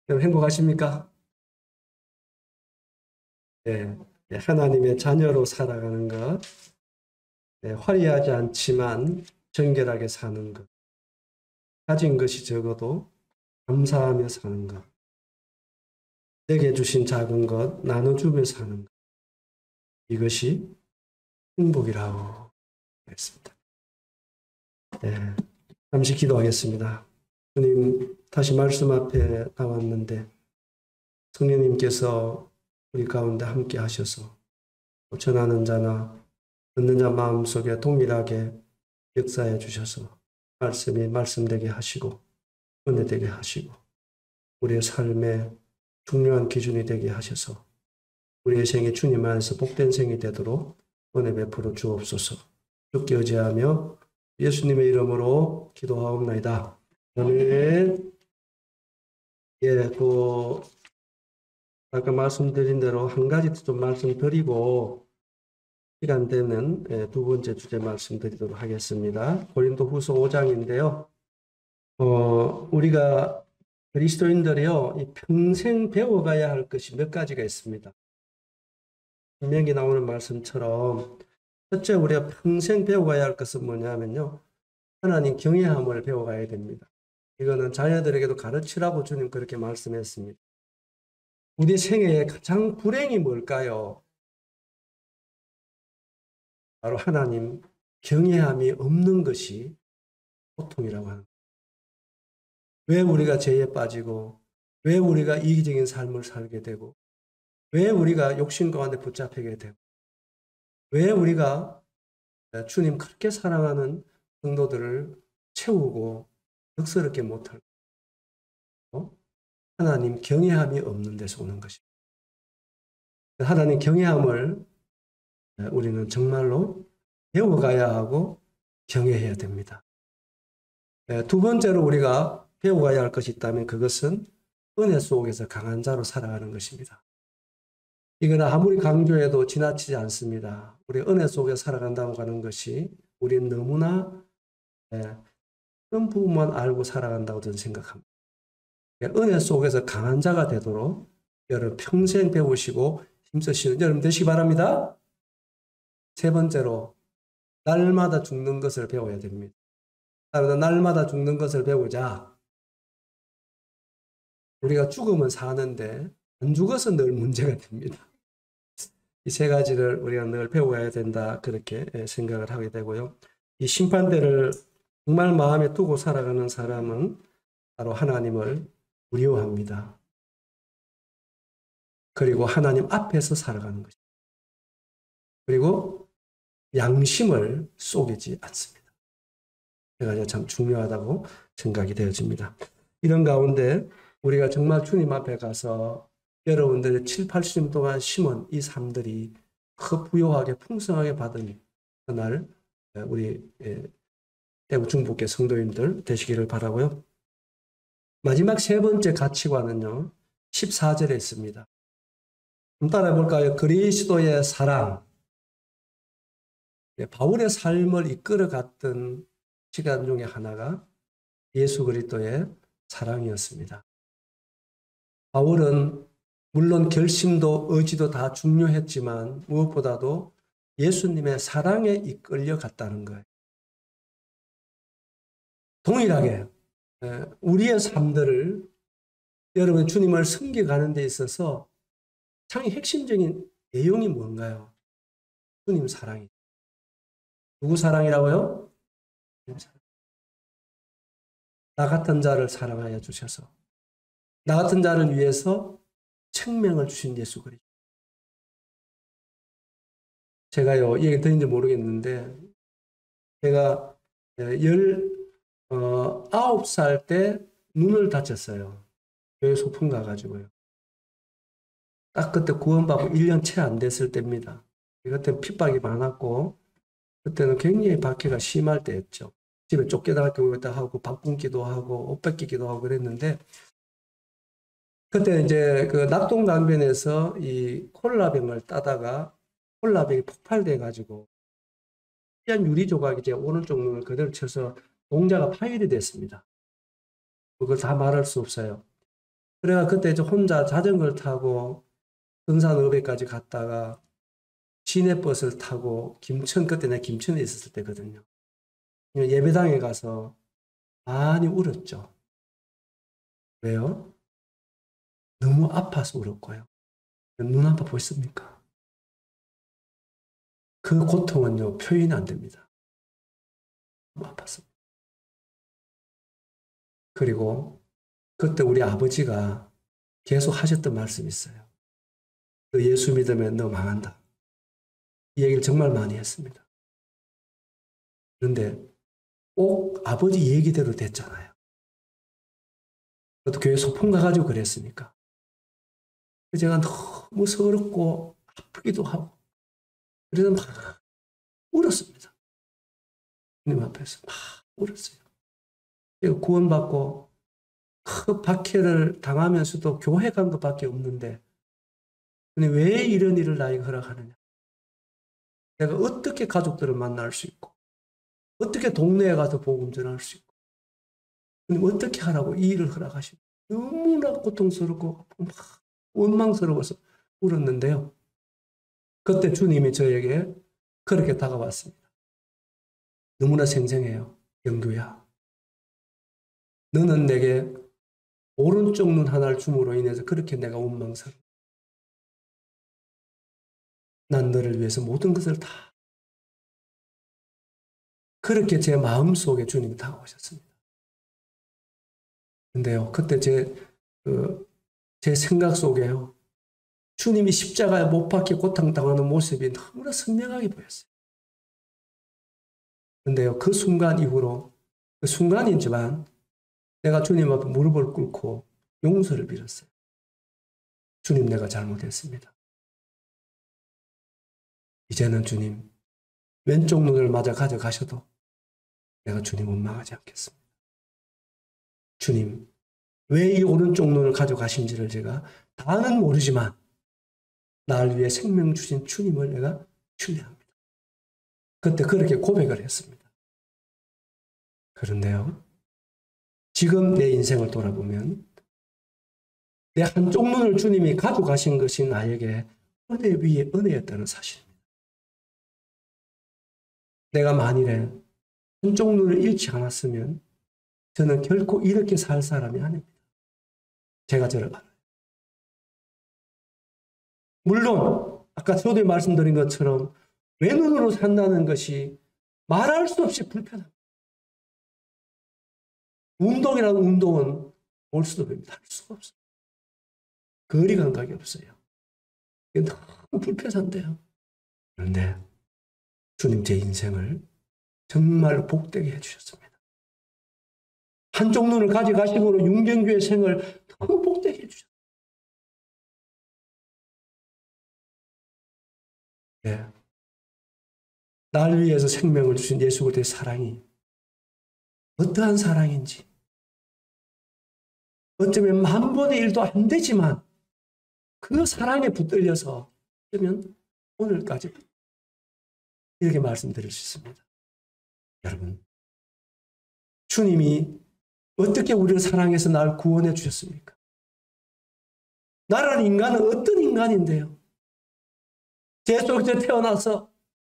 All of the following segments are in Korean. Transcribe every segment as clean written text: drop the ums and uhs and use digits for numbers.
여러분 행복하십니까? 네, 하나님의 자녀로 살아가는 것, 화려하지 않지만 정결하게 사는 것, 가진 것이 적어도 감사하며 사는 것, 내게 주신 작은 것 나눠주며 사는 것, 이것이 행복이라고 했습니다. 네, 잠시 기도하겠습니다. 주님, 다시 말씀 앞에 나왔는데 성령님께서 우리 가운데 함께 하셔서 전하는 자나 듣는 자 마음속에 동일하게 역사해 주셔서 말씀이 말씀되게 하시고 은혜되게 하시고 우리의 삶의 중요한 기준이 되게 하셔서 우리의 생이 주님 안에서 복된 생이 되도록 은혜 베풀어 주옵소서. 주께 의지하며 예수님의 이름으로 기도하옵나이다. 아멘. 예, 아까 말씀드린 대로 한 가지 좀 말씀드리고 시간 되면 두 번째 주제 말씀드리도록 하겠습니다. 고린도후서 5장인데요. 우리가 그리스도인들이요, 이 평생 배워가야 할 것이 몇 가지가 있습니다. 분명히 나오는 말씀처럼 첫째 우리가 평생 배워가야 할 것은 뭐냐면요, 하나님 경외함을 배워가야 됩니다. 이거는 자녀들에게도 가르치라고 주님 그렇게 말씀했습니다. 우리 생애의 가장 불행이 뭘까요? 바로 하나님 경외함이 없는 것이 고통이라고 하는 거예요. 왜 우리가 죄에 빠지고, 왜 우리가 이기적인 삶을 살게 되고, 왜 우리가 욕심 가운데 붙잡히게 되고, 왜 우리가 주님 그렇게 사랑하는 성도들을 채우고 덕스럽게 못할까? 하나님 경외함이 없는 데서 오는 것입니다. 하나님 경외함을 우리는 정말로 배워가야 하고 경외해야 됩니다. 두 번째로 우리가 배워가야 할 것이 있다면 그것은 은혜 속에서 강한 자로 살아가는 것입니다. 이거는 아무리 강조해도 지나치지 않습니다. 우리 은혜 속에 살아간다고 하는 것이 우리는 너무나 큰 부분만 알고 살아간다고 저는 생각합니다. 은혜 속에서 강한 자가 되도록 여러분 평생 배우시고 힘쓰시는 여러분 되시기 바랍니다. 세 번째로 날마다 죽는 것을 배워야 됩니다. 날마다 죽는 것을 배우자. 우리가 죽으면 사는데 안 죽어서 늘 문제가 됩니다. 이 세 가지를 우리가 늘 배워야 된다 그렇게 생각을 하게 되고요. 이 심판대를 정말 마음에 두고 살아가는 사람은 바로 하나님을 두려워합니다. 그리고 하나님 앞에서 살아가는 것입니다. 그리고 양심을 속이지 않습니다. 세 가지가 참 중요하다고 생각이 되어집니다. 이런 가운데 우리가 정말 주님 앞에 가서 여러분들이 7, 80년 동안 심은 이 삶들이 그 부요하게 풍성하게 받은 그날 우리 대구 중북계 성도님들 되시기를 바라고요. 마지막 세 번째 가치관은요. 14절에 있습니다. 한번 따라해 볼까요? 그리스도의 사랑. 바울의 삶을 이끌어갔던 시간 중에 하나가 예수 그리스도의 사랑이었습니다. 바울은 물론 결심도 의지도 다 중요했지만 무엇보다도 예수님의 사랑에 이끌려 갔다는 거예요. 동일하게 우리의 삶들을 여러분 주님을 섬겨가는 데 있어서 참 핵심적인 내용이 뭔가요? 주님 사랑이. 누구 사랑이라고요? 나 같은 자를 사랑하여 주셔서 나 같은 자를 위해서 생명을 주신 예수 그리스도. 제가요, 얘기 드린지 모르겠는데, 제가 19살 때 눈을 다쳤어요. 교회 소풍 가가지고요. 딱 그때 구원받고 1년 채 안 됐을 때입니다. 그때 핍박이 많았고, 그때는 굉장히 박해가 심할 때였죠. 집에 쫓겨나기도 하고, 밥 굶기도 하고, 옷 뺏기기도 하고 그랬는데, 그때 이제 그 낙동강변에서 이 콜라병을 따다가 콜라병이 폭발돼가지고 한 유리 조각이 제 오른쪽 눈을 그대로 쳐서 동자가 파열이 됐습니다. 그걸 다 말할 수 없어요. 그래가 그때 이제 혼자 자전거를 타고 등산읍에까지 갔다가 시내버스를 타고 그때 내가 김천에 있었을 때거든요. 예배당에 가서 많이 울었죠. 왜요? 너무 아파서 울었고요. 눈 아파 보셨습니까? 그 고통은요, 표현이 안 됩니다. 너무 아팠습니다. 그리고 그때 우리 아버지가 계속 하셨던 말씀이 있어요. 너 예수 믿으면 너 망한다. 이 얘기를 정말 많이 했습니다. 그런데 꼭 아버지 얘기대로 됐잖아요. 저도 교회 소풍 가가지고 그랬으니까. 제가 너무 서럽고 아프기도 하고 그래서 막 울었습니다. 주님 앞에서 막 울었어요. 제가 구원받고 그 박해를 당하면서도 교회 간 것밖에 없는데 왜 이런 일을 나에게 허락하느냐. 내가 어떻게 가족들을 만날 수 있고 어떻게 동네에 가서 복음 전할 수 있고 어떻게 하라고 이 일을 허락하시고 너무나 고통스럽고 막 원망스러워서 울었는데요. 그때 주님이 저에게 그렇게 다가왔습니다. 너무나 생생해요. 영두야, 너는 내게 오른쪽 눈 하나를 줌으로 인해서 그렇게 내가 원망스러워. 난 너를 위해서 모든 것을 다. 그렇게 제 마음속에 주님이 다가오셨습니다. 근데요, 그때 제 생각 속에요. 주님이 십자가에 못 박혀 고통당하는 모습이 너무나 선명하게 보였어요. 근데요, 그 순간 이후로, 그 순간이지만 내가 주님 앞에 무릎을 꿇고 용서를 빌었어요. 주님, 내가 잘못했습니다. 이제는 주님, 왼쪽 눈을 맞아 가져가셔도 내가 주님 원망하지 않겠습니다. 주님, 왜 이 오른쪽 눈을 가져가신지를 제가 다는 모르지만 나를 위해 생명 주신 주님을 내가 신뢰합니다. 그때 그렇게 고백을 했습니다. 그런데요, 지금 내 인생을 돌아보면 내 한쪽 눈을 주님이 가져가신 것이 나에게 은혜 위에 은혜였다는 사실입니다. 내가 만일에 한쪽 눈을 잃지 않았으면 저는 결코 이렇게 살 사람이 아닙니다. 제가 저를 알아요. 물론 아까 저도 말씀드린 것처럼 왼눈으로 산다는 것이 말할 수 없이 불편합니다. 운동이라는 운동은 올 수도 없습니다. 할 수가 없어요. 거리 감각이 없어요. 너무 불편한데요. 그런데 주님 제 인생을 정말 복되게 해주셨습니다. 한쪽 눈을 가져가심으로 윤경주의 생을 너무 복되게 해주셨습니다. 네. 날 위해서 생명을 주신 예수 그리스도의 사랑이 어떠한 사랑인지 어쩌면 만분의 일도 안 되지만 그 사랑에 붙들려서 어쩌면 오늘까지 이렇게 말씀드릴 수 있습니다. 여러분, 주님이 어떻게 우리를 사랑해서 날 구원해 주셨습니까? 나라는 인간은 어떤 인간인데요? 죄 속에서 태어나서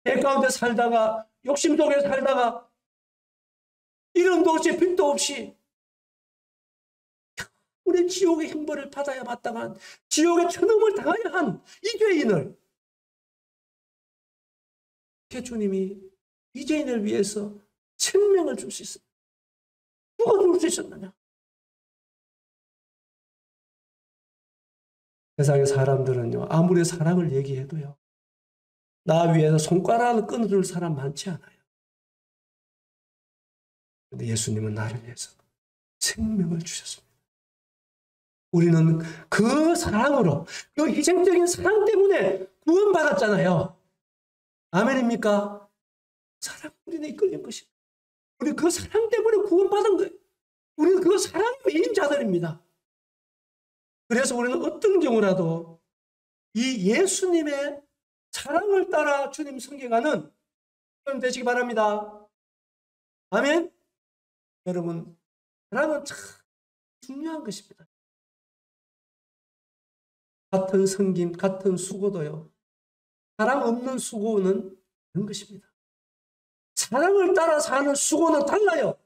죄 가운데 살다가 욕심 속에 살다가 이름도 없이 빛도 없이 우리 지옥의 형벌을 받아야 마땅한 지옥의 천음을 당해야 한 이 죄인을 주님이 이 죄인을 위해서 생명을 줄 수 있습니다. 누가 줄 수 있었느냐? 세상의 사람들은요, 아무리 사랑을 얘기해도요, 나 위해서 손가락을 끊어줄 사람 많지 않아요. 근데 예수님은 나를 위해서 생명을 주셨습니다. 우리는 그 사랑으로, 그 희생적인 사랑 때문에 구원받았잖아요. 아멘입니까? 사랑 우리는 이끌린 것입니다. 우리 그 사랑 때문에 구원받은 거예요. 우리는 그 사랑의 외인자들입니다. 그래서 우리는 어떤 경우라도 이 예수님의 사랑을 따라 주님 섬겨가는 여러분 되시기 바랍니다. 아멘? 여러분, 사랑은 참 중요한 것입니다. 같은 섬김, 같은 수고도요. 사랑 없는 수고는 그런 것입니다. 사랑을 따라 사는 수고는 달라요.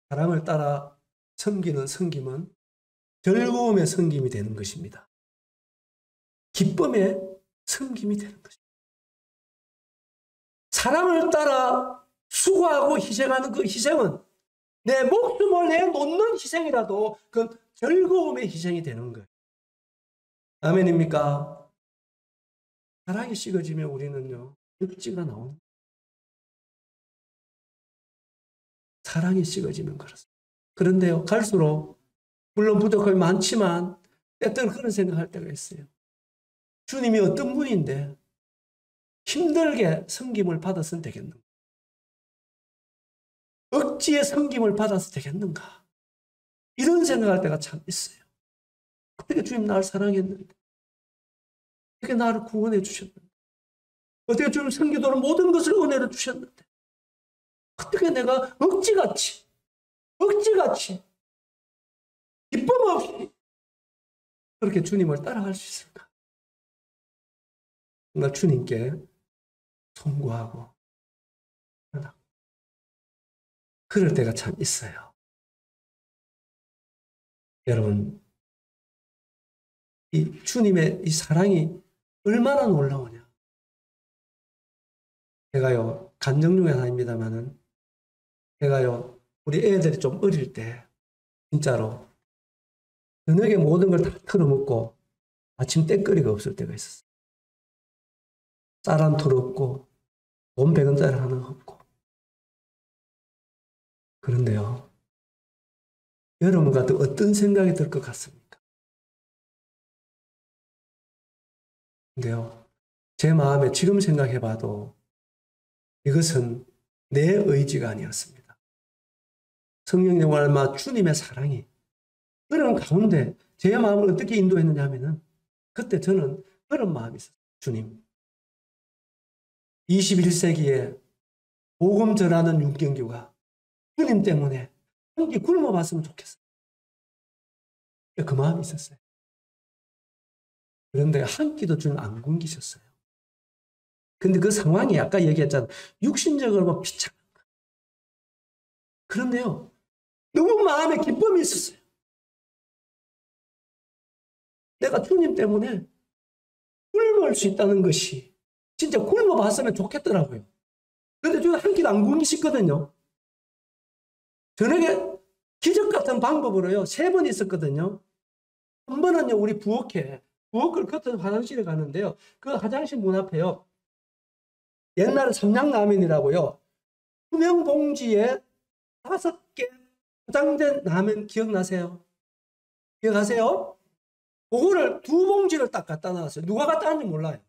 사랑을 따라 섬기는 섬김은 즐거움의 섬김이 되는 것입니다. 기쁨의 섬김이 되는 것입니다. 사랑을 따라 수고하고 희생하는 그 희생은 내 목숨을 내놓는 희생이라도 그건 즐거움의 희생이 되는 거예요. 아멘입니까? 사랑이 식어지면 우리는요, 억지가 나옵니다. 사랑이 식어지면 그렇습니다. 그런데요, 갈수록 물론 부족함이 많지만 때때로 그런 생각할 때가 있어요. 주님이 어떤 분인데 힘들게 섬김을 받았으면 되겠는가? 억지의 섬김을 받아서 되겠는가? 이런 생각할 때가 참 있어요. 어떻게 주님 나를 사랑했는데, 어떻게 나를 구원해 주셨는데, 어떻게 주님 섬기도록 모든 것을 은혜로 주셨는데, 어떻게 내가 억지같이 기쁨 없이 그렇게 주님을 따라갈 수 있을까? 정말 주님께 송구하고 그럴 때가 참 있어요. 여러분, 이 주님의 이 사랑이 얼마나 놀라우냐. 제가요, 간증 중에 하나입니다만은, 제가요, 우리 애들이 좀 어릴 때, 진짜로, 저녁에 모든 걸 다 털어먹고, 아침 땡거리가 없을 때가 있었어요. 쌀 한 톨 없고, 돈 100원짜리 하나 없고. 그런데요, 여러분 같은 어떤 생각이 들 것 같습니까? 근데요, 제 마음에 지금 생각해봐도 이것은 내 의지가 아니었습니다. 성령님 말마 주님의 사랑이 그런 가운데 제 마음을 어떻게 인도했느냐 하면은 그때 저는 그런 마음이 있었어요. 주님, 21세기에 복음 전하는 윤경규가 주님 때문에 한 끼 굶어봤으면 좋겠어요. 그 마음이 있었어요. 그런데 한 끼도 주님 안 굶기셨어요. 근데 그 상황이 아까 얘기했잖아요. 육신적으로 비참한 거. 그런데요, 너무 마음에 기쁨이 있었어요. 내가 주님 때문에 굶을 수 있다는 것이 진짜 굶어봤으면 좋겠더라고요. 그런데 주님 한 끼도 안 굶기셨거든요. 저녁에 기적 같은 방법으로요, 3번 있었거든요. 한 번은요, 우리 부엌을 걷어서 화장실에 가는데요. 그 화장실 문 앞에요, 옛날에 삼양라면이라고요, 투명 봉지에 5개 포장된 라면 기억나세요? 기억하세요? 그거를 2봉지를 딱 갖다 놨어요. 누가 갖다 놨는지 몰라요.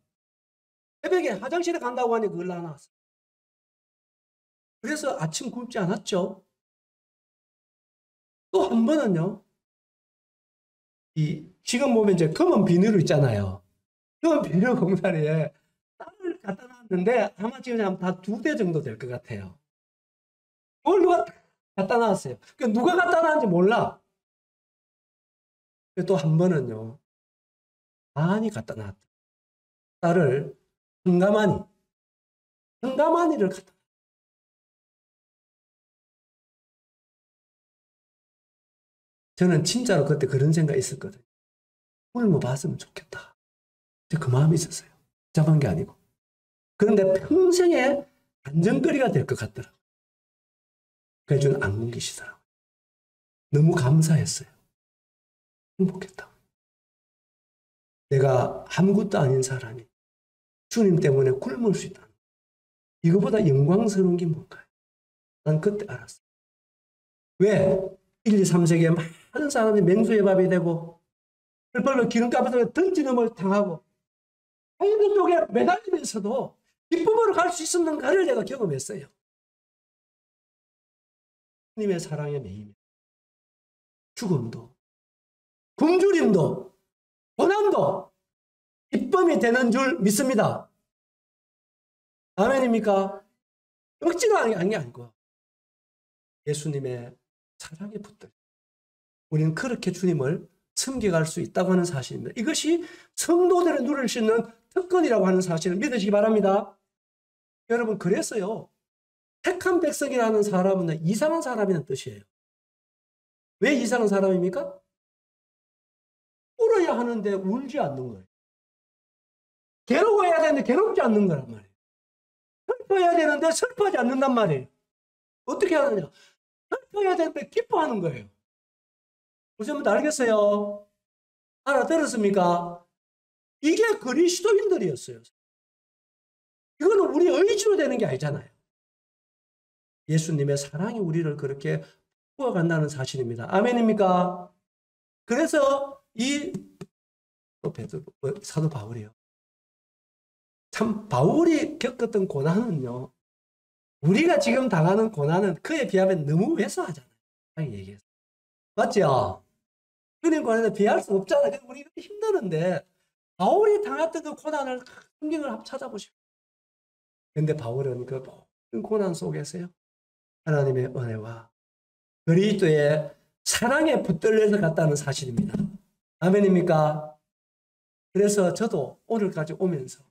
새벽에 화장실에 간다고 하니 그걸 놔놨어요. 그래서 아침 굶지 않았죠. 또 한 번은요, 지금 보면 이제 검은 비닐로 있잖아요. 검은 비닐 공사리에 쌀을 갖다 놨는데 아마 지금 다 2대 정도 될 것 같아요. 그걸 누가 갖다 놨어요. 누가 갖다 놨는지 몰라. 또 한 번은요, 많이 갖다 놨다. 쌀을 한가마니를 갖다 놨어요. 저는 진짜로 그때 그런 생각이 있었거든요. 굶어 봤으면 좋겠다. 그 마음이 있었어요. 잡은 게 아니고. 그런데 평생의 안정거리가 될 것 같더라고요. 그래서 저는 안 굶기시더라고요. 너무 감사했어요. 행복했다. 내가 아무것도 아닌 사람이 주님 때문에 굶을 수 있다. 이거보다 영광스러운 게 뭘까요? 난 그때 알았어요. 왜? 1, 2, 3세기에 많은 사람이 맹수의 밥이 되고 펄펄 기름값을 던지는을 당하고 행복 속에 매달리면서도 기쁨으로 갈 수 있었는가를 내가 경험했어요. 주님의 사랑에 매이며 죽음도 굶주림도 고난도 기쁨이 되는 줄 믿습니다. 아멘입니까? 억지로 하는 게 아니고 예수님의 사랑에 붙들. 우리는 그렇게 주님을 섬겨갈 수 있다고 하는 사실입니다. 이것이 성도들의 누릴 수 있는 특권이라고 하는 사실을 믿으시기 바랍니다. 여러분, 그래서요, 택한 백성이라는 사람은 이상한 사람이라는 뜻이에요. 왜 이상한 사람입니까? 울어야 하는데 울지 않는 거예요. 괴로워야 되는데 괴롭지 않는 거란 말이에요. 슬퍼야 되는데 슬퍼하지 않는단 말이에요. 어떻게 하느냐? 슬퍼야 되는데 기뻐하는 거예요. 무슨 알겠어요? 알아들었습니까? 이게 그리스도인들이었어요. 이거는 우리 의지로 되는 게 아니잖아요. 예수님의 사랑이 우리를 그렇게 부어간다는 사실입니다. 아멘입니까? 그래서 사도 바울이요. 참 바울이 겪었던 고난은요, 우리가 지금 당하는 고난은 그에 비하면 너무 왜소하잖아요. 얘기해서. 맞죠? 그런 고난에 비할 수 없잖아요. 우리가 힘드는데 바울이 당했던 그 고난을 성경을 한번 찾아보시고. 근데 바울은 그 모든 고난 속에서요, 하나님의 은혜와 그리스도의 사랑에 붙들려서 갔다는 사실입니다. 아멘입니까? 그래서 저도 오늘까지 오면서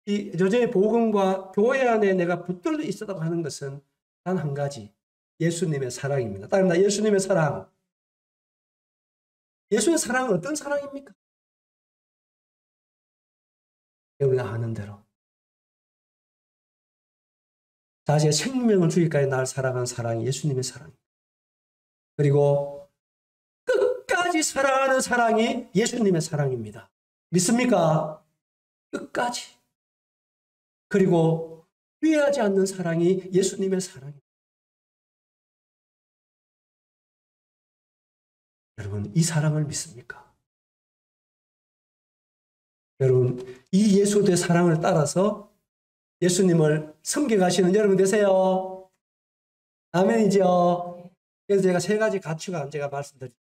이 여전히 복음과 교회 안에 내가 붙들려 있었다고 하는 것은 단 한 가지, 예수님의 사랑입니다. 따릅니다. 예수님의 사랑. 예수의 사랑은 어떤 사랑입니까? 우리가 아는 대로 자신의 생명을 주기까지 날 사랑한 사랑이 예수님의 사랑입니다. 그리고 끝까지 사랑하는 사랑이 예수님의 사랑입니다. 믿습니까? 끝까지. 그리고 후회하지 않는 사랑이 예수님의 사랑입니다. 여러분, 이 사랑을 믿습니까? 여러분, 이 예수의 사랑을 따라서 예수님을 섬겨가시는 여러분 되세요. 아멘이죠. 그래서 제가 세 가지 가치관 제가 말씀드립니다.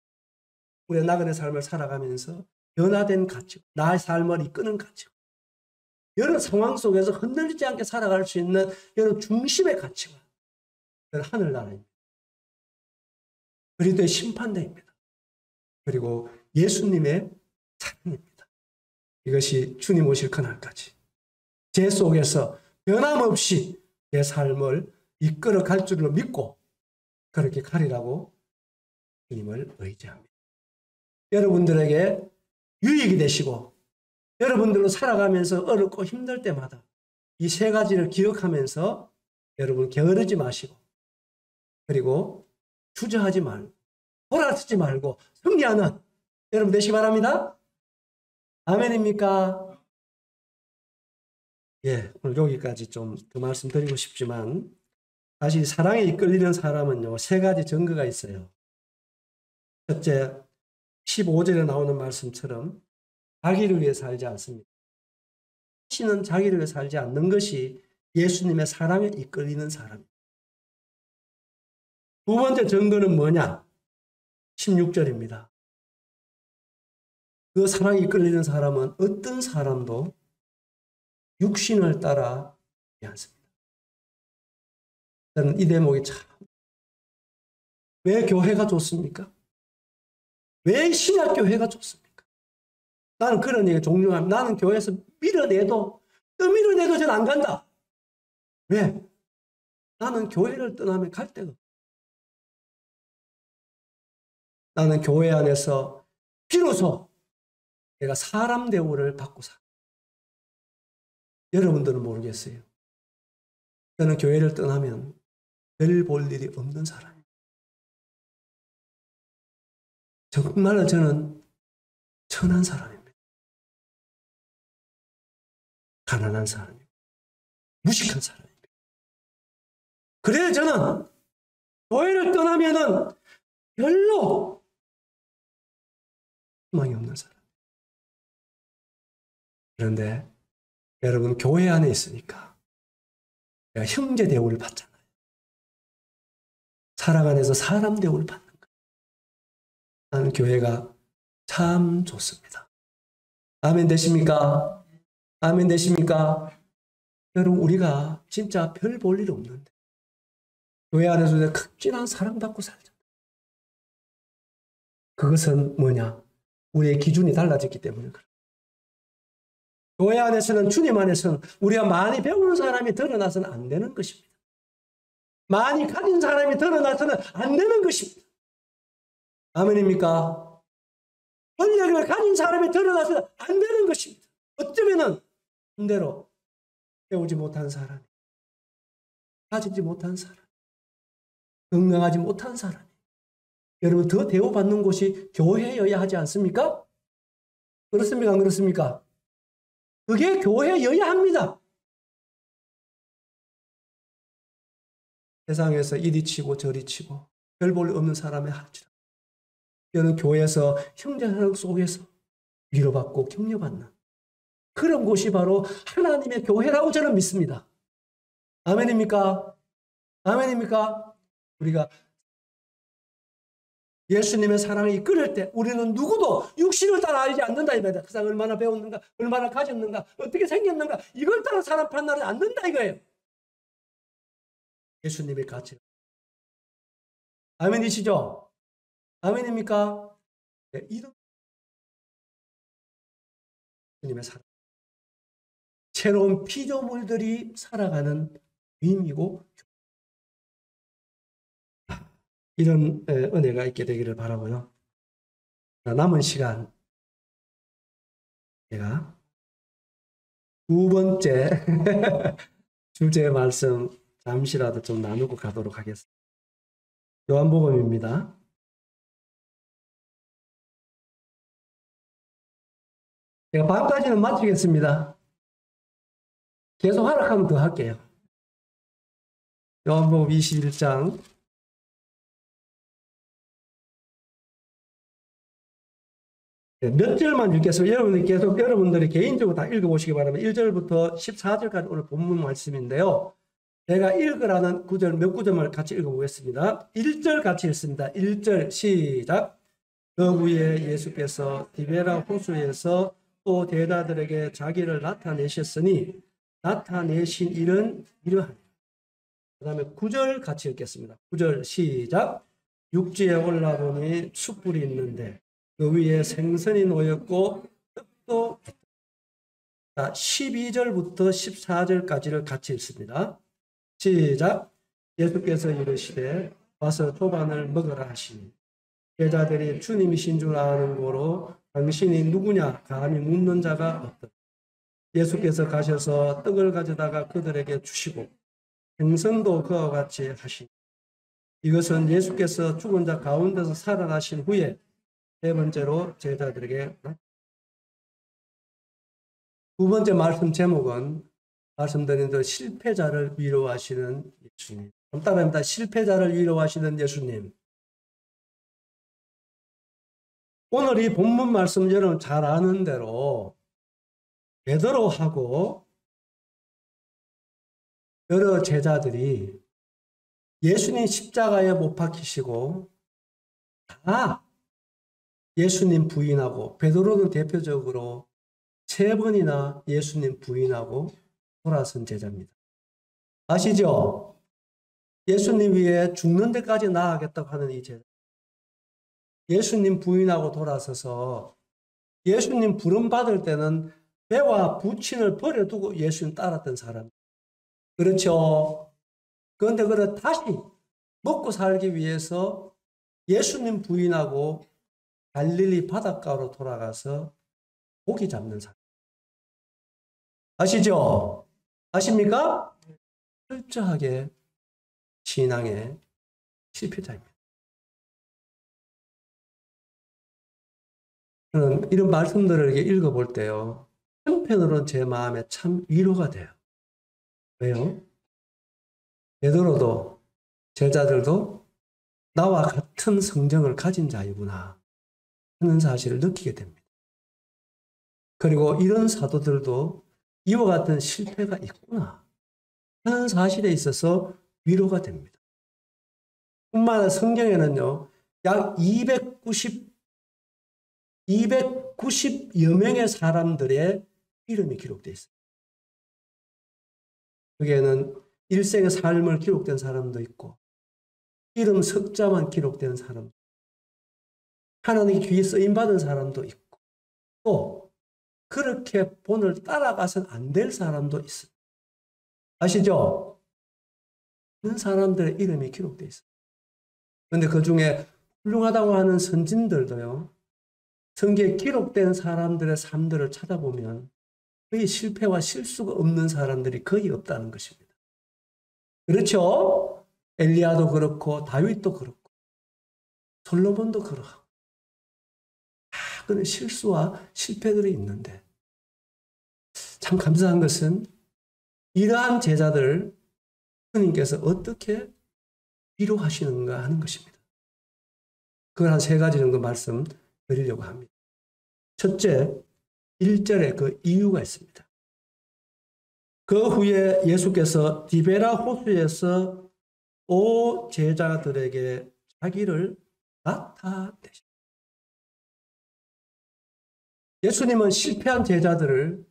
우리가 나그네 삶을 살아가면서 변화된 가치관, 나의 삶을 이끄는 가치관, 여러 상황 속에서 흔들리지 않게 살아갈 수 있는 여러 중심의 가치관, 그건 하늘나라입니다. 그리스도의 심판대입니다. 그리고 예수님의 사랑입니다. 이것이 주님 오실 그날까지 제 속에서 변함없이 내 삶을 이끌어 갈 줄로 믿고 그렇게 가리라고 주님을 의지합니다. 여러분들에게 유익이 되시고 여러분들로 살아가면서 어렵고 힘들 때마다 이 세 가지를 기억하면서 여러분 게으르지 마시고 그리고 주저하지 말고 돌아서지 말고 승리하는 여러분 되시기 바랍니다. 아멘입니까? 예, 오늘 여기까지 좀 더 말씀드리고 싶지만 사실 사랑에 이끌리는 사람은요, 세 가지 증거가 있어요. 첫째, 15절에 나오는 말씀처럼 자기를 위해 살지 않습니다. 자신은 자기를 위해 살지 않는 것이 예수님의 사랑에 이끌리는 사람입니다. 두 번째 증거는 뭐냐? 16절입니다. 그 사랑에 이끌리는 사람은 어떤 사람도 육신을 따라 하지 않습니다. 저는 이 대목이 참, 왜 교회가 좋습니까? 왜 신약교회가 좋습니까? 나는 그런 얘기 종종 합니다. 나는 교회에서 밀어내도, 떠밀어내도 전 안 간다. 왜? 나는 교회를 떠나면 갈 데가 없다. 나는 교회 안에서 비로소 내가 사람 대우를 받고 살아. 여러분들은 모르겠어요. 저는 교회를 떠나면 별 볼 일이 없는 사람입니다. 정말로 저는 천한 사람입니다. 가난한 사람입니다. 무식한 사람입니다. 그래서 저는 교회를 떠나면은 별로 희망이 없는 사람. 그런데 여러분 교회 안에 있으니까 내가 형제 대우를 받잖아요. 사랑 안에서 사람 대우를 받는 거예요. 나는 교회가 참 좋습니다. 아멘 되십니까? 아멘 되십니까? 여러분 우리가 진짜 별 볼 일 없는데 교회 안에서 내가 극진한 사랑받고 살잖아요. 그것은 뭐냐? 우리의 기준이 달라졌기 때문에 그래요. 교회 안에서는, 주님 안에서는 우리가 많이 배우는 사람이 드러나서는 안 되는 것입니다. 많이 가진 사람이 드러나서는 안 되는 것입니다. 아멘입니까? 권력을 가진 사람이 드러나서는 안 되는 것입니다. 어쩌면은 반대로 배우지 못한 사람, 가지지 못한 사람, 건강하지 못한 사람, 여러분 더 대우받는 곳이 교회여야 하지 않습니까? 그렇습니까? 안 그렇습니까? 그게 교회여야 합니다. 세상에서 이리 치고 저리 치고 별 볼 없는 사람의 할지라도 여는 교회에서 형제사랑 속에서 위로받고 격려받는 그런 곳이 바로 하나님의 교회라고 저는 믿습니다. 아멘입니까? 아멘입니까? 우리가 예수님의 사랑이 이끌을 때 우리는 누구도 육신을 따라 알지 않는다 이 말이다. 그 사람 얼마나 배웠는가, 얼마나 가졌는가, 어떻게 생겼는가 이걸 따라 사람 판단하지 않는다 이거예요. 예수님의 가치. 아멘이시죠? 아멘입니까? 네, 이런 예수님의 사랑. 새로운 피조물들이 살아가는 의미고 이런 은혜가 있게 되기를 바라고요. 남은 시간 제가 두 번째 주제 말씀 잠시라도 좀 나누고 가도록 하겠습니다. 요한복음입니다. 제가 반까지는 마치겠습니다. 계속 하락하면 더 할게요. 요한복음 21장 몇 절만 읽겠습니다. 여러분들이 개인적으로 다 읽어보시기 바랍니다. 1절부터 14절까지 오늘 본문 말씀인데요. 제가 읽으라는 구절 몇 구절만 같이 읽어보겠습니다. 1절 같이 읽습니다. 1절 시작. 그 후에 예수께서 디베라 호수에서 또 제자들에게 자기를 나타내셨으니 나타내신 일은 이러하니. 그 다음에 9절 같이 읽겠습니다. 9절 시작. 육지에 올라보니 숯불이 있는데 그 위에 생선이 놓였고 떡도 있다. 12절부터 14절까지를 같이 읽습니다. 시작. 예수께서 이르시되 와서 조반을 먹으라 하시니 제자들이 주님이신 줄 아는 고로 당신이 누구냐 감히 묻는 자가 없더라. 예수께서 가셔서 떡을 가져다가 그들에게 주시고 생선도 그와 같이 하시니 이것은 예수께서 죽은 자 가운데서 살아나신 후에 세 번째로 제자들에게 두 번째 말씀 제목은 말씀드린 대로 실패자를 위로하시는 예수님. 따라합니다. 실패자를 위로하시는 예수님. 오늘 이 본문 말씀 여러분 잘 아는 대로 베드로하고 여러 제자들이 예수님 십자가에 못 박히시고 다 예수님 부인하고 베드로는 대표적으로 3번이나 예수님 부인하고 돌아선 제자입니다. 아시죠? 예수님 위해 죽는 데까지 나아가겠다고 하는 이 제자. 예수님 부인하고 돌아서서 예수님 부름 받을 때는 배와 부친을 버려두고 예수님 따랐던 사람. 그렇죠? 그런데 그를 다시 먹고 살기 위해서 예수님 부인하고 갈릴리 바닷가로 돌아가서 고기 잡는 사람. 아시죠? 아십니까? 철저하게 신앙의 실패자입니다. 저는 이런 말씀들을 이렇게 읽어볼 때요. 한편으로는 제 마음에 참 위로가 돼요. 왜요? 베드로도 제자들도 나와 같은 성정을 가진 자이구나 하는 사실을 느끼게 됩니다. 그리고 이런 사도들도 이와 같은 실패가 있구나 하는 사실에 있어서 위로가 됩니다. 뿐만 아니라 성경에는요, 약 290여 명의 사람들의 이름이 기록되어 있습니다. 거기에는 일생의 삶을 기록된 사람도 있고, 이름 석자만 기록된 사람, 하나님의 귀에 쓰임받은 사람도 있고 또 그렇게 본을 따라가서는 안 될 사람도 있어요. 아시죠? 그런 사람들의 이름이 기록되어 있어요. 그런데 그 중에 훌륭하다고 하는 선진들도요. 성경에 기록된 사람들의 삶들을 찾아보면 거의 실패와 실수가 없는 사람들이 거의 없다는 것입니다. 그렇죠? 엘리야도 그렇고 다윗도 그렇고 솔로몬도 그렇고 다 그런 실수와 실패들이 있는데 참 감사한 것은 이러한 제자들을 주님께서 어떻게 위로하시는가 하는 것입니다. 그걸 한 3가지 정도 말씀드리려고 합니다. 첫째, 1절에 그 이유가 있습니다. 그 후에 예수께서 디베라 호수에서 5 제자들에게 자기를 나타내십니다. 예수님은 실패한 제자들을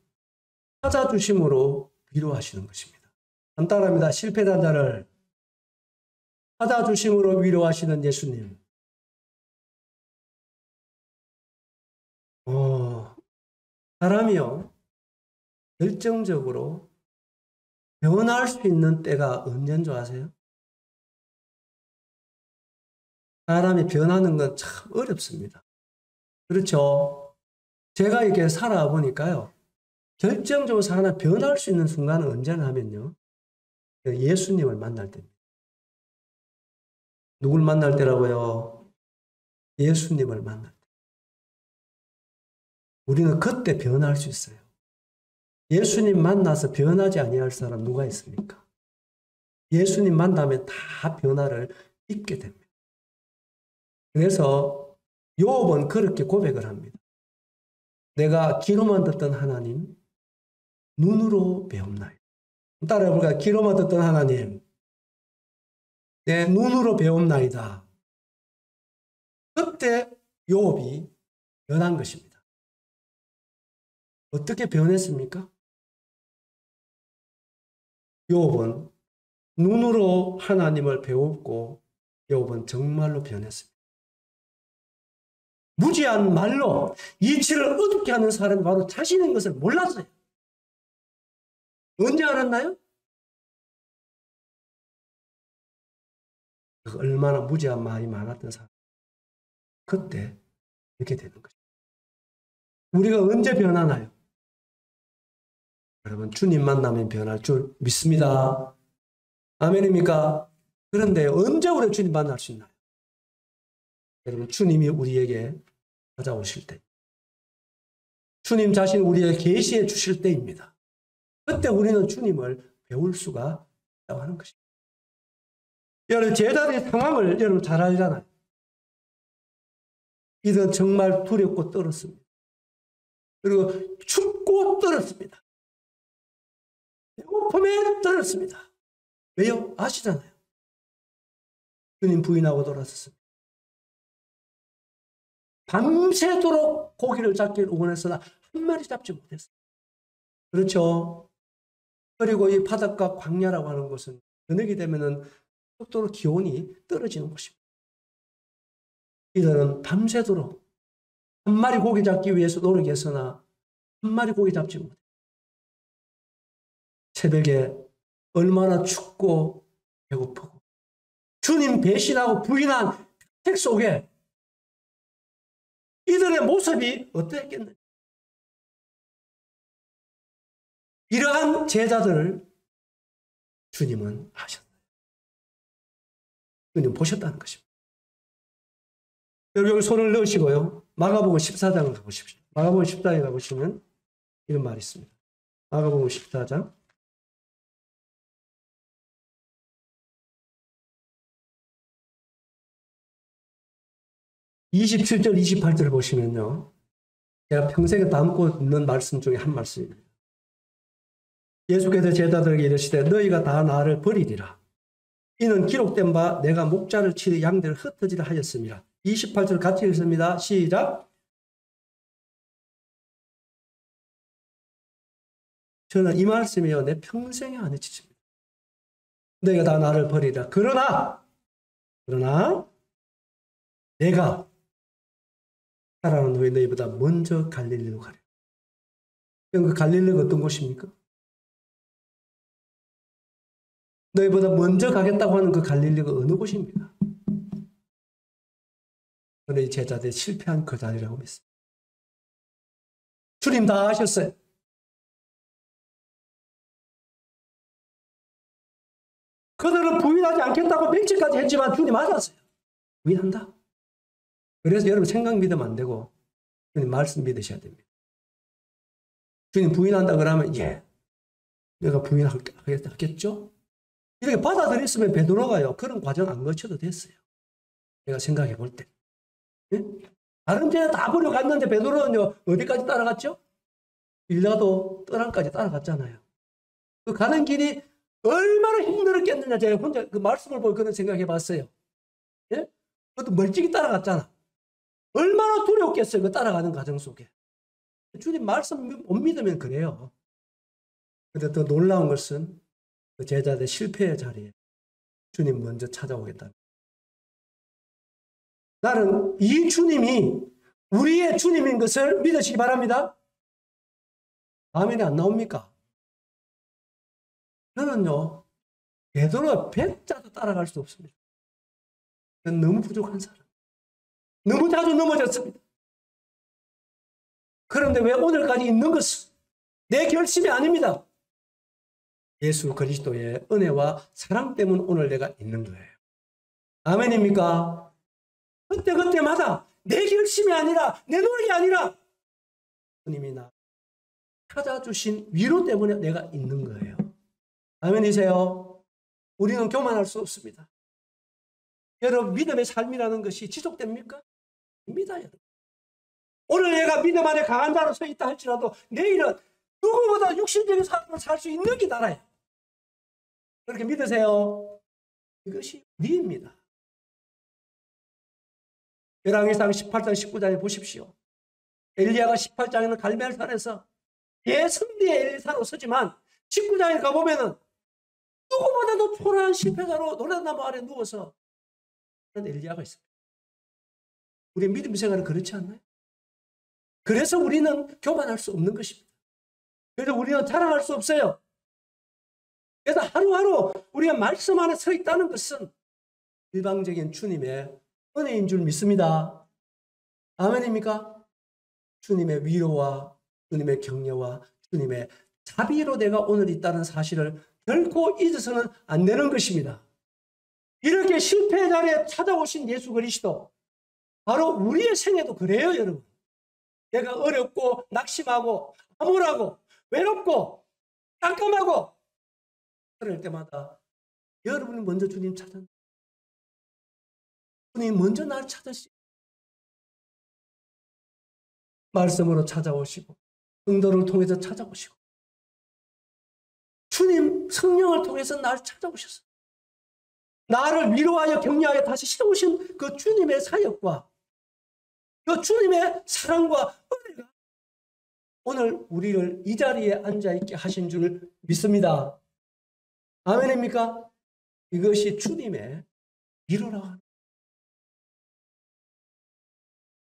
찾아주심으로 위로하시는 것입니다. 간단합니다. 실패한 자를 찾아주심으로 위로하시는 예수님. 사람이요, 결정적으로 변할 수 있는 때가 언제인 줄 아세요? 사람이 변하는 건 참 어렵습니다. 그렇죠? 제가 이렇게 살아보니까요, 결정적으로 사람이 변할 수 있는 순간은 언제나 하면요, 예수님을 만날 때입니다. 누굴 만날 때라고요? 예수님을 만날 때. 우리는 그때 변할 수 있어요. 예수님 만나서 변하지 아니할 사람 누가 있습니까? 예수님 만나면 다 변화를 입게 됩니다. 그래서 욥은 그렇게 고백을 합니다. 내가 귀로만 듣던 하나님, 눈으로 배움나이다. 따라해볼까요? 귀로만 듣던 하나님, 내 눈으로 배움나이다. 그때 욥이 변한 것입니다. 어떻게 변했습니까? 욥은 눈으로 하나님을 배웠고 욥은 정말로 변했습니다. 무지한 말로 이치를 어둡게 하는 사람이 바로 자신인 것을 몰랐어요. 언제 알았나요? 얼마나 무지한 말이 많았던 사람. 그때 이렇게 되는 거죠. 우리가 언제 변하나요? 여러분, 주님 만나면 변할 줄 믿습니다. 아멘입니까? 그런데 언제 우리 주님 만날 수 있나요? 여러분, 주님이 우리에게 찾아오실 때, 주님 자신 우리에게 계시해 주실 때입니다. 그때 우리는 주님을 배울 수가 있다고 하는 것입니다. 여러분, 제자들의 상황을 여러분 잘 알잖아요. 이들은 정말 두렵고 떨었습니다. 그리고 춥고 떨었습니다. 배고픔에 떨었습니다. 왜요? 아시잖아요. 주님 부인하고 돌아섰습니다. 밤새도록 고기를 잡기를 원했으나 한 마리 잡지 못했어요. 그렇죠? 그리고 이 바닷가 광야라고 하는 곳은 저녁이 되면은 속도로 기온이 떨어지는 곳입니다. 이들은 밤새도록 한 마리 고기 잡기 위해서 노력했으나 한 마리 고기 잡지 못했어요. 새벽에 얼마나 춥고 배고프고 주님 배신하고 부인한 책 속에 이들의 모습이 어땠겠느냐. 이러한 제자들을 주님은 아셨어요. 주님 보셨다는 것입니다. 여러분 손을 넣으시고요. 마가복음 14장을 가보십시오. 마가복음 14장에 가보시면 이런 말이 있습니다. 마가복음 14장 27절, 28절을 보시면요. 제가 평생에 담고 있는 말씀 중에 한 말씀입니다. 예수께서 제자들에게 이르시되 너희가 다 나를 버리리라. 이는 기록된 바 내가 목자를 치려 양들을 흩어지라 하였습니다. 28절 같이 읽습니다. 시작. 저는 이 말씀이요. 내 평생에 안 잊혀집니다. 너희가 다 나를 버리라. 그러나 내가 살아난 후에 너희보다 먼저 갈릴리로 가려. 그 갈릴리가 어떤 곳입니까? 너희보다 먼저 가겠다고 하는 그 갈릴리가 어느 곳입니까? 저는 이 제자들이 실패한 그 자리라고 믿습니다. 주님 다 아셨어요. 그들은 부인하지 않겠다고 며칠까지 했지만 주님 알았어요. 부인한다. 그래서 여러분 생각 믿으면 안 되고 주님 말씀 믿으셔야 됩니다. 주님 부인한다 그러면 예, 내가 부인하겠죠? 이렇게 받아들였으면 베드로가요. 그런 과정 안 거쳐도 됐어요. 제가 생각해 볼 때. 예? 다른 데는 다 버려갔는데 베드로는요 어디까지 따라갔죠? 빌라도 떠랑까지 따라갔잖아요. 그 가는 길이 얼마나 힘들었겠느냐 제가 혼자 그 말씀을 보고 그런 생각해 봤어요. 예? 그것도 멀찍이 따라갔잖아. 얼마나 두려웠겠어요. 그 따라가는 과정 속에. 주님 말씀 못 믿으면 그래요. 근데 더 놀라운 것은 그 제자들 실패의 자리에 주님 먼저 찾아오겠다. 나는 이 주님이 우리의 주님인 것을 믿으시기 바랍니다. 아멘이 안 나옵니까? 저는요, 베드로 100자도 따라갈 수 없습니다. 저는 너무 부족한 사람. 너무 자주 넘어졌습니다. 그런데 왜 오늘까지 있는 것은 내 결심이 아닙니다. 예수 그리스도의 은혜와 사랑 때문에 오늘 내가 있는 거예요. 아멘입니까? 그때마다 내 결심이 아니라 내 노력이 아니라 주님이 나 찾아주신 위로 때문에 내가 있는 거예요. 아멘이세요? 우리는 교만할 수 없습니다. 여러분 믿음의 삶이라는 것이 지속됩니까? 됩니다. 여러분. 오늘 내가 믿음 안에 강한 자로 서 있다 할지라도 내일은 누구보다 육신적인 삶을 살 수 있는 게 나라예요. 그렇게 믿으세요? 이것이 우리입니다. 열왕기상 18장 19장에 보십시오. 엘리야가 18장에는 갈멜산에서 예승리의 엘리사로 서지만 19장에 가보면은 누구보다도 초라한 실패자로 노랫나무 아래 누워서 그런 엘리야가 있습니다. 우리 믿음 생활은 그렇지 않나요? 그래서 우리는 교만할 수 없는 것입니다. 그래서 우리는 자랑할 수 없어요. 그래서 하루하루 우리가 말씀 안에 서 있다는 것은 일방적인 주님의 은혜인 줄 믿습니다. 아멘입니까? 주님의 위로와 주님의 격려와 주님의 자비로 내가 오늘 있다는 사실을 결코 잊어서는 안 되는 것입니다. 이렇게 실패의 자리에 찾아오신 예수 그리스도, 바로 우리의 생애도 그래요, 여러분. 내가 어렵고 낙심하고 암울하고 외롭고 깜깜하고 그럴 때마다 여러분이 먼저 주님 찾았는데 주님 먼저 날 찾으시고 말씀으로 찾아오시고 응도를 통해서 찾아오시고 주님 성령을 통해서 날 찾아오셨어요. 나를 위로하여 격려하여 다시 세우신 그 주님의 사역과 그 주님의 사랑과 은혜가 오늘 우리를 이 자리에 앉아있게 하신 줄 믿습니다. 아멘입니까? 이것이 주님의 위로라고 합니다.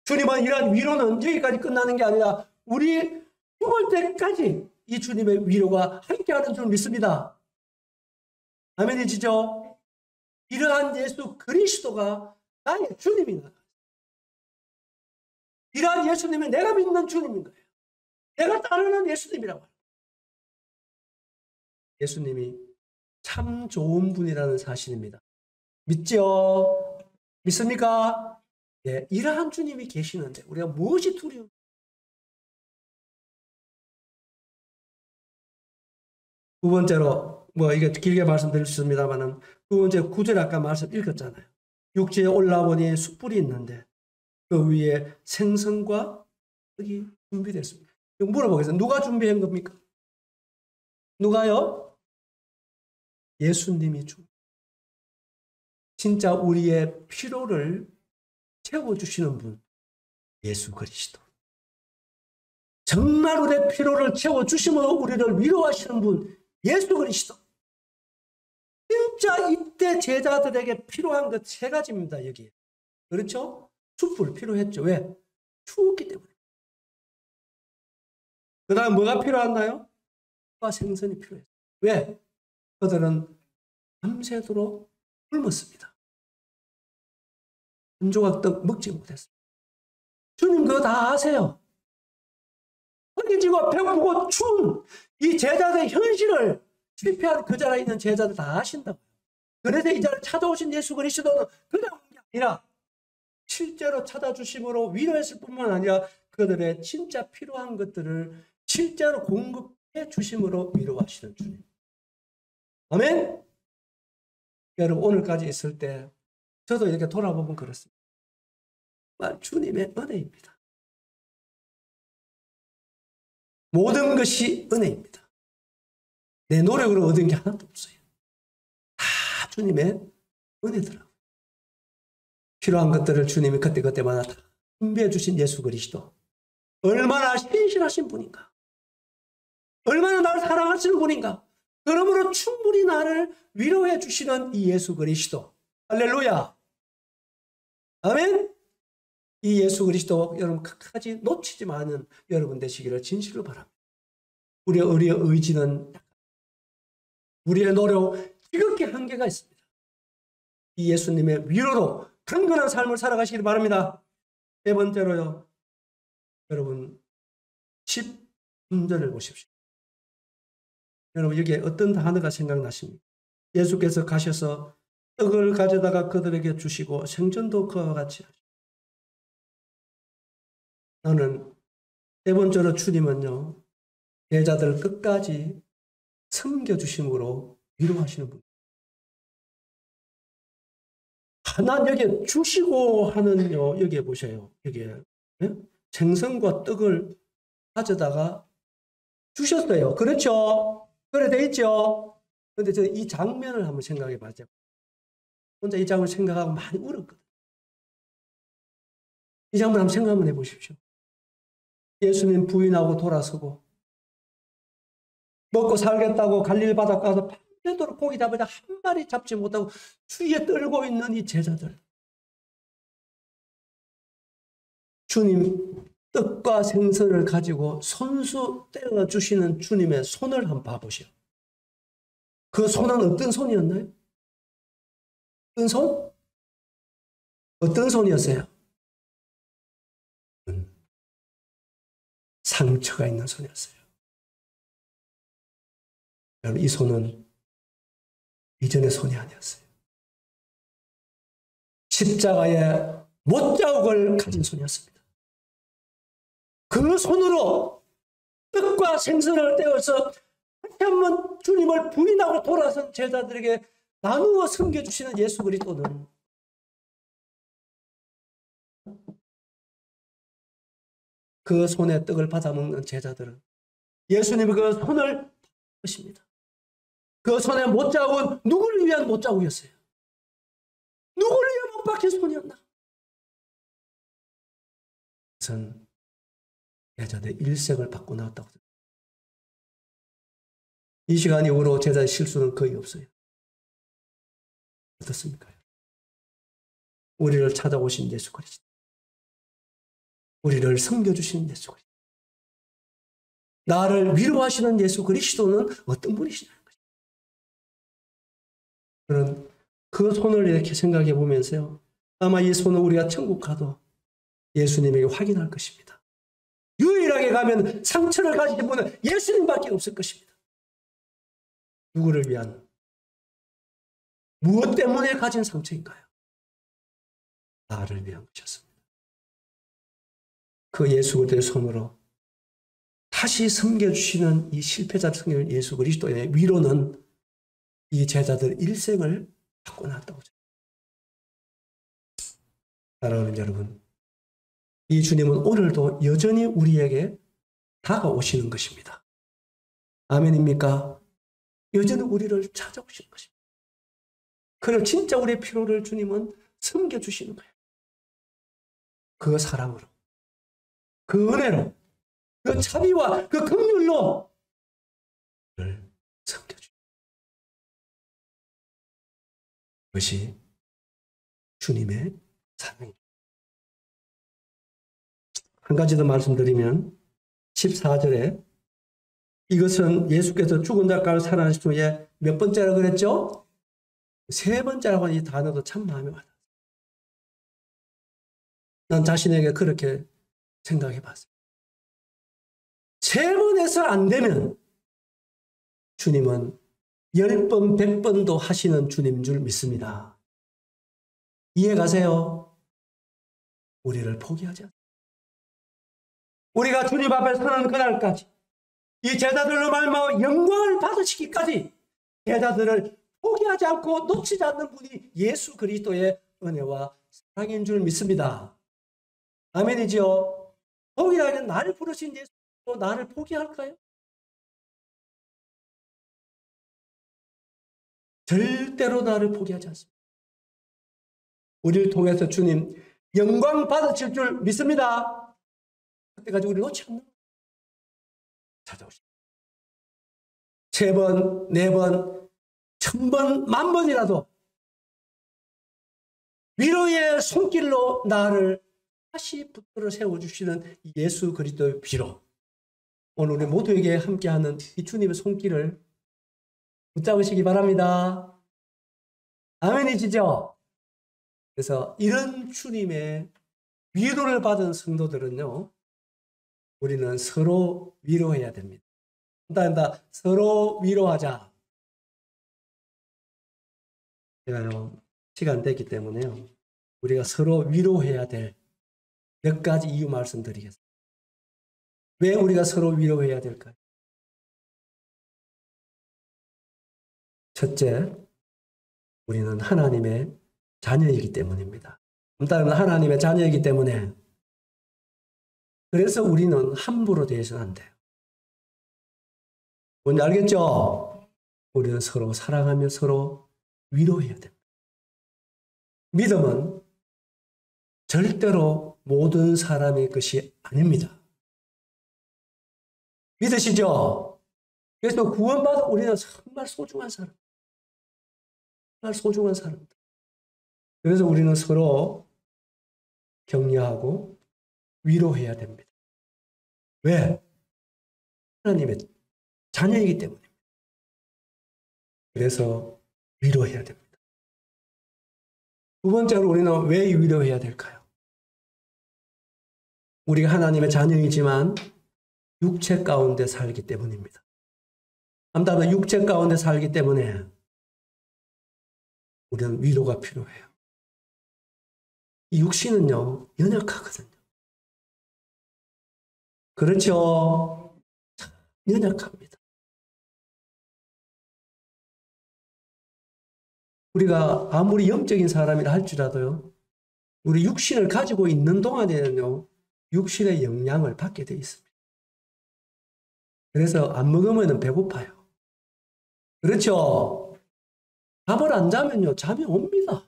주님은 이러한 위로는 여기까지 끝나는 게 아니라 우리 죽을 때까지 이 주님의 위로가 함께하는 줄 믿습니다. 아멘이시죠? 이러한 예수 그리스도가 나의 주님이다. 이러한 예수님은 내가 믿는 주님인 거예요. 내가 따르는 예수님이라고 합니다. 예수님이 참 좋은 분이라는 사실입니다. 믿죠? 믿습니까? 예, 이러한 주님이 계시는데 우리가 무엇이 두려워? 두 번째로 이게 길게 말씀드릴 수 있습니다만은 두 번째 9절 아까 말씀 읽었잖아요. 육지에 올라오니 숯불이 있는데 그 위에 생선과 떡이 준비됐습니다. 물어보겠습니다. 누가 준비한 겁니까? 누가요? 예수님이 진짜 우리의 필요를 채워주시는 분, 예수 그리스도. 정말 우리의 필요를 채워주심으로 우리를 위로하시는 분, 예수 그리스도. 진짜 이때 제자들에게 필요한 것 세 가지입니다. 여기. 그렇죠? 숯불 필요했죠. 왜? 추웠기 때문에. 그 다음 뭐가 필요한가요? 생선이 필요해요. 왜? 그들은 밤새도록 굶었습니다. 한 조각 떡 먹지 못했습니다. 주님 그거 다 아세요. 허기지고 배고프고 추운 이 제자들의 현실을 실패한 그 자리에 있는 제자들 다 아신다고요. 그래서 이 자리에 찾아오신 예수 그리스도는 그냥 온 게 아니라 실제로 찾아주심으로 위로했을 뿐만 아니라 그들의 진짜 필요한 것들을 실제로 공급해 주심으로 위로하시는 주님. 아멘? 여러분 오늘까지 있을 때 저도 이렇게 돌아보면 그렇습니다. 주님의 은혜입니다. 모든 것이 은혜입니다. 내 노력으로 얻은 게 하나도 없어요. 다 주님의 은혜더라고요. 필요한 것들을 주님이 그때그때마다 다 준비해 주신 예수 그리스도. 얼마나 신실하신 분인가. 얼마나 나를 사랑하시는 분인가. 그러므로 충분히 나를 위로해 주시는 이 예수 그리스도. 할렐루야. 아멘. 이 예수 그리스도 여러분 끝까지 놓치지 않은 여러분 되시기를 진실로 바랍니다. 우리의 의지는 우리의 노력 지극히 한계가 있습니다. 이 예수님의 위로로 강건한 삶을 살아가시길 바랍니다. 세 번째로요. 여러분 13절을 보십시오. 여러분 여기에 어떤 단어가 생각나십니까? 예수께서 가셔서 떡을 가져다가 그들에게 주시고 생전도 그와 같이 하시고. 나는 세 번째로 주님은요. 제자들을 끝까지 섬겨주심으로 위로하시는 분. 난 여기에 주시고 하는요. 여기에 보세요. 여기에 생선과 떡을 가져다가 주셨어요. 그렇죠? 그래 돼 있죠? 근데 저 이 장면을 한번 생각해 봐죠. 혼자 이 장면을 생각하고 많이 울었거든요. 이 장면 한번 생각 한번 해 보십시오. 예수님 부인하고 돌아서고 먹고 살겠다고 갈릴 바다 가서 밤새도록 고기 잡으다 한 마리 잡지 못하고 주위에 떨고 있는 이 제자들. 주님 떡과 생선을 가지고 손수 떼어주시는 주님의 손을 한번 봐보시오. 그 손은 어떤 손이었나요? 어떤 손? 어떤 손이었어요? 상처가 있는 손이었어요. 여러분 이 손은 이전의 손이 아니었어요. 십자가의 못자국을 가진 손이었습니다. 그 손으로 떡과 생선을 떼어서 다시 한번 주님을 부인하고 돌아선 제자들에게 나누어 섬겨주시는 예수 그리스도는 그 손에 떡을 받아먹는 제자들은 예수님이 그 손을 것입니다. 그 손의 못자국은 누구를 위한 못자국이었어요? 누구를 위한 못 박힌 손이었나? 그것은 제자들의 일생을 받고 나왔다고. 이 시간 이후로 제자의 실수는 거의 없어요. 어떻습니까? 우리를 찾아오신 예수 그리스도. 우리를 섬겨주신 예수 그리스도. 나를 위로하시는 예수 그리스도는 어떤 분이시냐는 거죠. 저는 그 손을 이렇게 생각해 보면서요. 아마 이 손을 우리가 천국 가도 예수님에게 확인할 것입니다. 유일하게 가면 상처를 가지신 분은 예수님밖에 없을 것입니다. 누구를 위한, 무엇 때문에 가진 상처인가요? 나를 위한 것이었습니다. 그 예수 그리스도의 손으로 다시 섬겨주시는 이 실패자를 섬기는 예수 그리스도의 위로는 이 제자들 일생을 받고 나왔다고. 사랑하는 여러분, 이 주님은 오늘도 여전히 우리에게 다가오시는 것입니다. 아멘입니까? 여전히 우리를 찾아오시는 것입니다. 그리고 진짜 우리의 필요를 주님은 섬겨주시는 거예요. 그 사랑으로, 그 은혜로, 그 자비와 그 긍휼로 섬겨주시는 것이 주님의 사랑입니다. 한 가지 더 말씀드리면 14절에 이것은 예수께서 죽은 자 가운데 살아나신 후에 몇 번째라고 그랬죠? 세 번째라고 하는 이 단어도 참 마음에 와닿았어요. 난 자신에게 그렇게 생각해 봤어요. 세 번에서 안 되면 주님은 10번, 100번도 하시는 주님인 줄 믿습니다. 이해 가세요? 우리를 포기하지 않습니다. 우리가 주님 앞에 서는 그날까지 이 제자들로 말미암아 영광을 받으시기까지 제자들을 포기하지 않고 놓치지 않는 분이 예수 그리스도의 은혜와 사랑인 줄 믿습니다. 아멘이죠? 포기하기는 나를 부르신 예수도 나를 포기할까요? 절대로 나를 포기하지 않습니다. 우리를 통해서 주님 영광 받으실 줄 믿습니다. 그때까지 우리 놓지 않는 거예요. 찾아오십니다. 3번, 4번, 1000번, 10,000번이라도 위로의 손길로 나를 다시 붙들어 세워주시는 예수 그리스도의 비로 오늘 우리 모두에게 함께하는 이 주님의 손길을 붙잡으시기 바랍니다. 아멘이시죠? 그래서 이런 주님의 위로를 받은 성도들은요, 우리는 서로 위로해야 됩니다. 서로 위로하자. 제가요, 시간 됐기 때문에요, 우리가 서로 위로해야 될 몇 가지 이유 말씀드리겠습니다. 왜 우리가 서로 위로해야 될까요? 첫째, 우리는 하나님의 자녀이기 때문입니다. 따라서 하나님의 자녀이기 때문에 그래서 우리는 함부로 대해서는 안 돼요. 뭔지 알겠죠? 우리는 서로 사랑하며 서로 위로해야 됩니다. 믿음은 절대로 모든 사람의 것이 아닙니다. 믿으시죠? 그래서 구원받은 우리는 정말 소중한 사람. 정말 소중한 사람들. 그래서 우리는 서로 격려하고 위로해야 됩니다. 왜? 하나님의 자녀이기 때문입니다. 그래서 위로해야 됩니다. 두 번째로 우리는 왜 위로해야 될까요? 우리가 하나님의 자녀이지만 육체 가운데 살기 때문입니다. 아무튼 육체 가운데 살기 때문에 우리는 위로가 필요해요. 이 육신은요, 연약하거든요. 그렇죠? 연약합니다. 우리가 아무리 영적인 사람이라 할지라도요, 우리 육신을 가지고 있는 동안에는요, 육신의 영향을 받게 돼 있습니다. 그래서 안 먹으면 배고파요. 그렇죠? 잠을 안 자면요, 잠이 옵니다.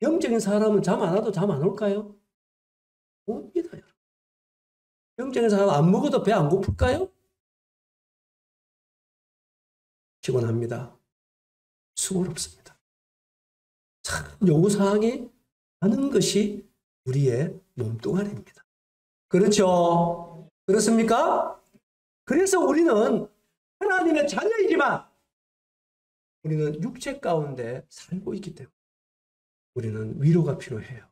영적인 사람은 잠 안 와도 잠 안 올까요? 옵니다, 여러분. 영적인 사람은 안 먹어도 배 안 고플까요? 피곤합니다. 수고롭습니다. 참 요구사항이 많은 것이 우리의 몸뚱아리입니다. 그렇죠? 그렇습니까? 그래서 우리는 하나님의 자녀이지만 우리는 육체 가운데 살고 있기 때문에 우리는 위로가 필요해요.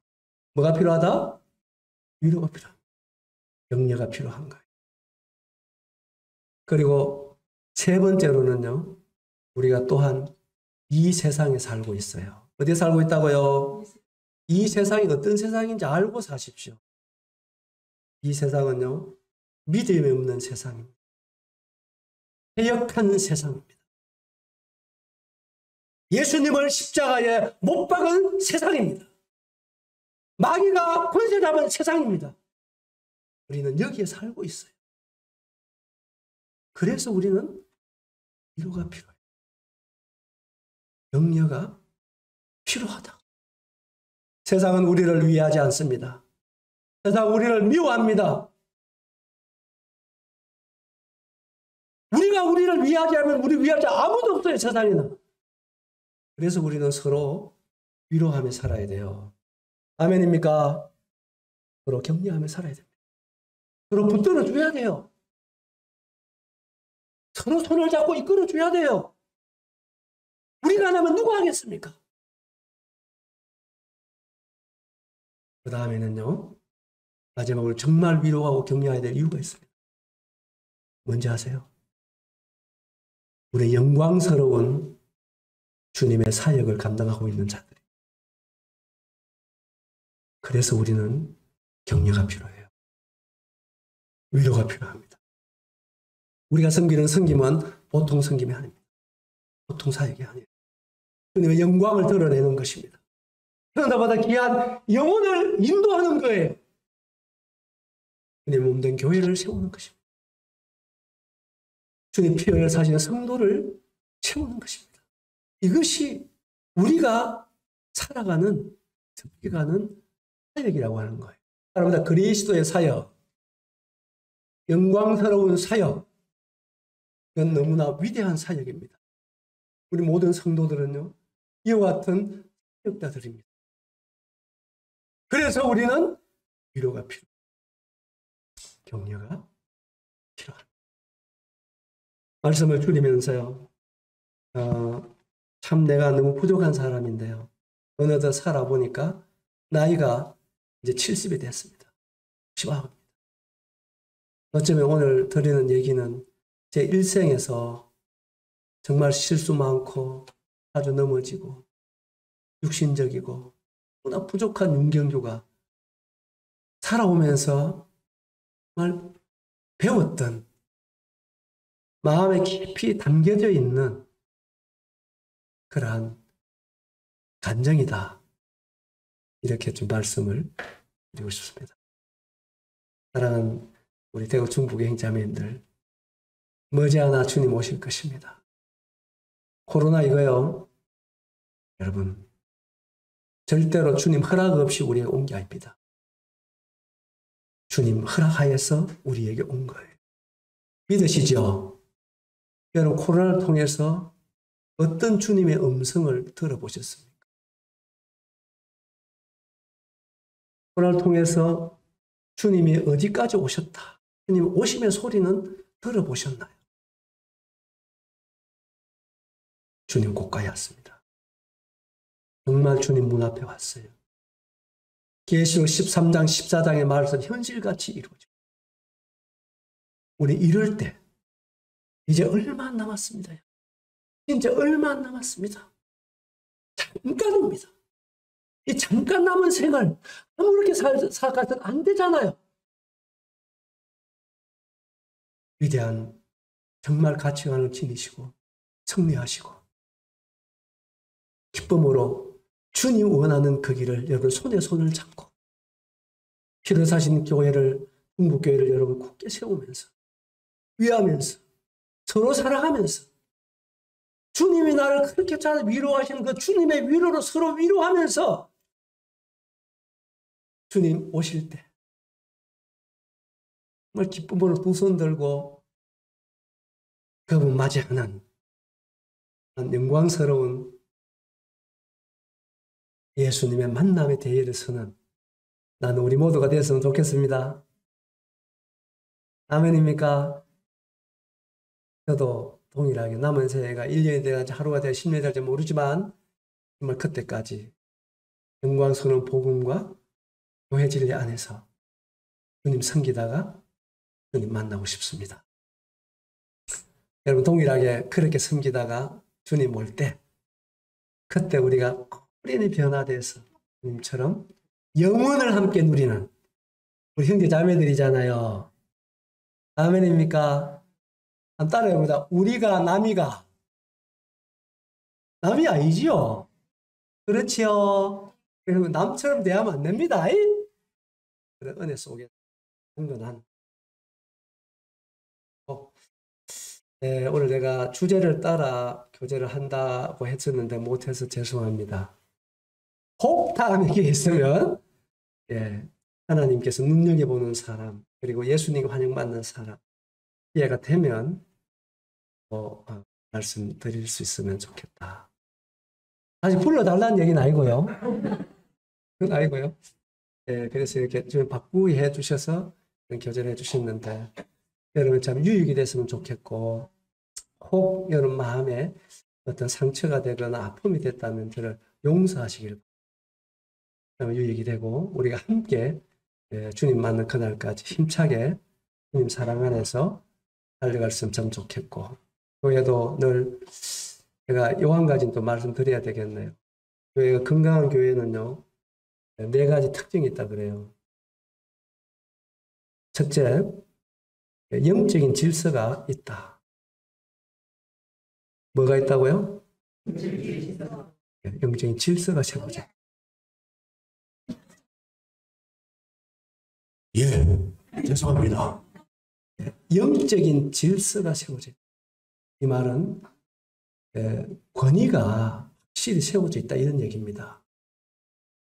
뭐가 필요하다? 위로가 필요합니다. 격려가 필요한 거예요. 그리고 세 번째로는요, 우리가 또한 이 세상에 살고 있어요. 어디에 살고 있다고요? 이 세상이 어떤 세상인지 알고 사십시오. 이 세상은요, 믿음이 없는 세상입니다. 패역한 세상입니다. 예수님을 십자가에 못 박은 세상입니다. 마귀가 권세 잡은 세상입니다. 우리는 여기에 살고 있어요. 그래서 우리는 위로가 필요해요. 격려가 필요하다. 세상은 우리를 위하지 않습니다. 세상은 우리를 미워합니다. 우리가 우리를 위하지 않으면 우리 위할 자 아무도 없어요, 세상에는. 그래서 우리는 서로 위로하며 살아야 돼요. 아멘입니까? 서로 격려하며 살아야 됩니다. 서로 붙들어 줘야 돼요. 서로 손을 잡고 이끌어 줘야 돼요. 우리가 안 하면 누가 하겠습니까? 그 다음에는요, 마지막으로 정말 위로하고 격려해야 될 이유가 있습니다. 뭔지 아세요? 우리 영광스러운 주님의 사역을 감당하고 있는 자들이. 그래서 우리는 격려가 필요해요. 위로가 필요합니다. 우리가 섬기는 섬김은 보통 섬김이 아닙니다. 보통 사역이 아니에요. 주님의 영광을 드러내는 것입니다. 그런다보다 귀한 영혼을 인도하는 거예요. 주님 몸된 교회를 세우는 것입니다. 주님 피 흘려 사시는 성도를 채우는 것입니다. 이것이 우리가 살아가는, 섬겨가는 사역이라고 하는 거예요. 따라서 그리스도의 사역, 영광스러운 사역, 이건 너무나 위대한 사역입니다. 우리 모든 성도들은요, 이와 같은 사역자들입니다. 그래서 우리는 위로가 필요합니다. 격려가 필요합니다. 말씀을 줄이면서요, 참 내가 너무 부족한 사람인데요. 어느덧 살아보니까 나이가 이제 70이 됐습니다. 시바합니다. 어쩌면 오늘 드리는 얘기는 제 일생에서 정말 실수 많고 아주 넘어지고 육신적이고 너무나 부족한 윤경주가 살아오면서 정말 배웠던 마음에 깊이 담겨져 있는 그러한 간정이다. 이렇게 좀 말씀을 드리고 싶습니다. 사랑하는 우리 대구 중북의 형제자매님들, 머지않아 주님 오실 것입니다. 코로나 이거요, 여러분 절대로 주님 허락 없이 우리에게 온 게 아닙니다. 주님 허락하여서 우리에게 온 거예요. 믿으시죠? 여러분 코로나를 통해서 어떤 주님의 음성을 들어보셨습니까? 코로나를 통해서 주님이 어디까지 오셨다, 주님 오심의 소리는 들어보셨나요? 주님 고가에 왔습니다. 정말 주님 문 앞에 왔어요. 계시록 13장 14장의 말씀 현실같이 이루어져. 우리 이럴 때 이제 얼마 안 남았습니다. 진짜 얼마 안 남았습니다. 잠깐입니다. 이 잠깐 남은 생활 아무렇게 살아가서는 안 되잖아요. 위대한 정말 가치관을 지니시고 승리하시고 기쁨으로 주님 원하는 그 길을 여러분 손에 손을 잡고 피를 사신 교회를, 중북교회를 여러분 굳게 세우면서 위하면서 서로 사랑하면서 주님이 나를 그렇게 잘 위로하시는 그 주님의 위로로 서로 위로하면서 주님 오실 때 정말 기쁨으로 두 손 들고 그분 맞이하는 영광스러운 예수님의 만남의 대회를 서는 나는 우리 모두가 되었으면 좋겠습니다. 아멘입니까? 저도 동일하게 남은 새해가 1년이 돼야지 하루가 돼야 10년이 될지 모르지만 정말 그때까지 영광스러운 복음과 교회 진리 안에서 주님 섬기다가 주님 만나고 싶습니다. 여러분 동일하게 그렇게 섬기다가 주님 올 때 그때 우리가 어린이 변화돼서 주님처럼 영원을 함께 누리는 우리 형제 자매들이잖아요. 아멘입니까? 한번 따라해보자. 우리가 남이가 남이 아니지요. 그렇지요. 그리고 남처럼 대하면 안 됩니다. 그래, 은혜 속에 흥건한 네, 오늘 내가 주제를 따라 교제를 한다고 했었는데 못해서 죄송합니다. 혹 다음에 게 있으면 예, 하나님께서 눈여겨보는 사람 그리고 예수님 환영받는 사람 이해가 되면 말씀드릴 수 있으면 좋겠다. 아직 불러달라는 얘기는 아니고요. 그건 아니고요. 그래서 이렇게 좀 바꾸게 해 주셔서 교전해 주셨는데, 여러분 참 유익이 됐으면 좋겠고, 혹 여러분 마음에 어떤 상처가 되거나 아픔이 됐다면 저를 용서하시길 바랍니다. 유익이 되고, 우리가 함께 주님 만난 그날까지 힘차게 주님 사랑 안에서 달려갈 수 있으면 참 좋겠고, 교회도 늘 제가 요 한 가지는 또 말씀드려야 되겠네요. 교회가 건강한 교회는요, 네 가지 특징이 있다 그래요. 첫째, 영적인 질서가 있다. 뭐가 있다고요? 영적인 질서가 세워져. 예, 죄송합니다. 영적인 질서가 세워져. 이 말은 권위가 확실히 세워져 있다 이런 얘기입니다.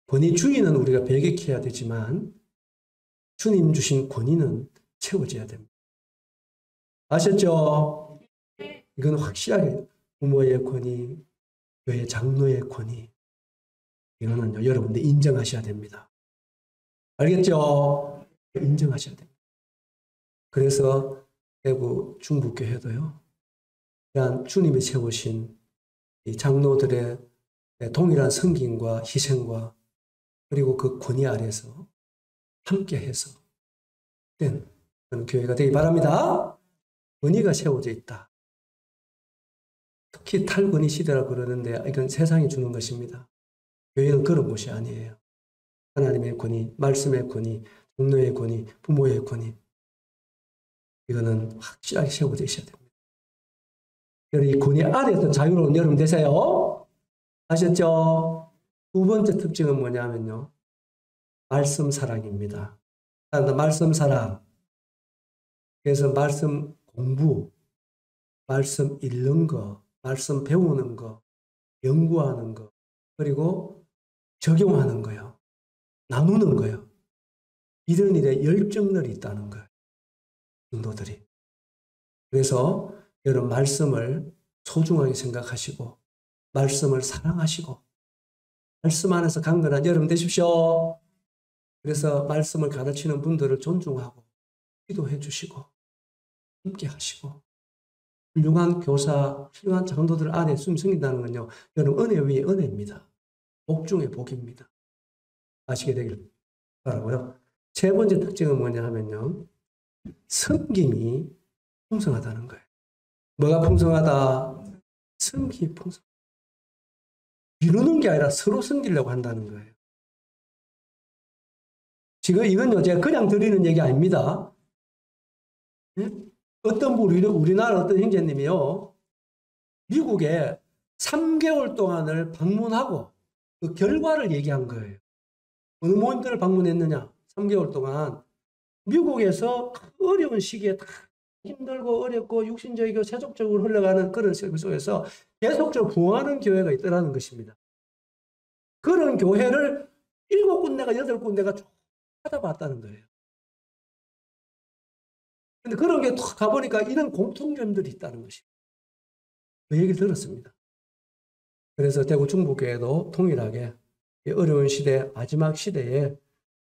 권위 주인은 우리가 배격해야 되지만 주님 주신 권위는 채워져야 됩니다. 아셨죠? 이건 확실하게 부모의 권위, 교회 장로의 권위, 이거는요, 여러분들 인정하셔야 됩니다. 알겠죠? 인정하셔야 됩니다. 그래서 대구 중북교회도요, 이러한 주님이 세우신 이 장로들의 동일한 섬김과 희생과 그리고 그 권위 아래서 함께해서 된 그런 교회가 되기 바랍니다. 권위가 세워져 있다. 특히 탈권위 시대라고 그러는데 이건 세상이 주는 것입니다. 교회는 그런 곳이 아니에요. 하나님의 권위, 말씀의 권위, 종로의 권위, 부모의 권위, 이거는 확실하게 세워져 있어야 됩니다. 이 권위 아래에서 자유로운 여러분 되세요. 아셨죠? 두 번째 특징은 뭐냐면요, 말씀 사랑입니다. 말씀 사랑. 그래서 말씀 공부, 말씀 읽는 거, 말씀 배우는 거, 연구하는 거, 그리고 적용하는 거요. 나누는 거요. 이런 일에 열정들이 있다는 거예요. 성도들이. 그래서 여러분 말씀을 소중하게 생각하시고 말씀을 사랑하시고 말씀 안에서 강건한 여러분 되십시오. 그래서 말씀을 가르치는 분들을 존중하고 기도해 주시고 함께 하시고 훌륭한 교사, 훌륭한 장로들 안에 숨성긴다는 건요, 여러분 은혜 위에 은혜입니다. 복 중에 복입니다. 아시게 되길 바라고요. 세 번째 특징은 뭐냐 하면요, 섬김이 풍성하다는 거예요. 뭐가 풍성하다? 섬김이 풍성. 미루는 게 아니라 서로 섬기려고 한다는 거예요. 지금 이건요, 제가 그냥 드리는 얘기 아닙니다. 네? 어떤 분, 우리나라 어떤 형제님이요, 미국에 3개월 동안을 방문하고 그 결과를 얘기한 거예요. 어느 모임들을 방문했느냐? 3개월 동안 미국에서 어려운 시기에 다 힘들고 어렵고 육신적이고 세속적으로 흘러가는 그런 세계 속에서 계속적으로 부흥하는 교회가 있더라는 것입니다. 그런 교회를 7군데가 8군데가 쭉 찾아봤다는 거예요. 근데 그런 게 탁 가보니까 이런 공통점들이 있다는 것입니다. 그 얘기를 들었습니다. 그래서 대구 중북교회도 동일하게 어려운 시대, 마지막 시대에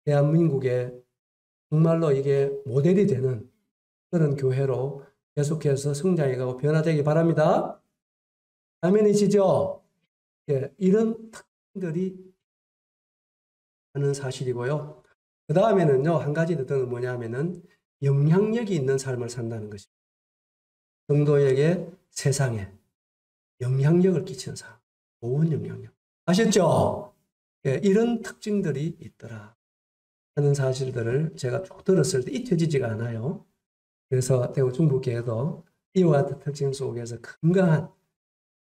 대한민국에 정말로 이게 모델이 되는 그런 교회로 계속해서 성장해가고 변화되기 바랍니다. 아멘이시죠? 예, 이런 특징들이 하는 사실이고요. 그 다음에는요, 한 가지 더 뭐냐면은 영향력이 있는 삶을 산다는 것입니다. 성도에게 세상에 영향력을 끼치는 삶, 좋은 영향력. 아셨죠? 예, 이런 특징들이 있더라 하는 사실들을 제가 쭉 들었을 때 잊혀지지가 않아요. 그래서 대구 중북교회도 이와 같은 특징 속에서 건강한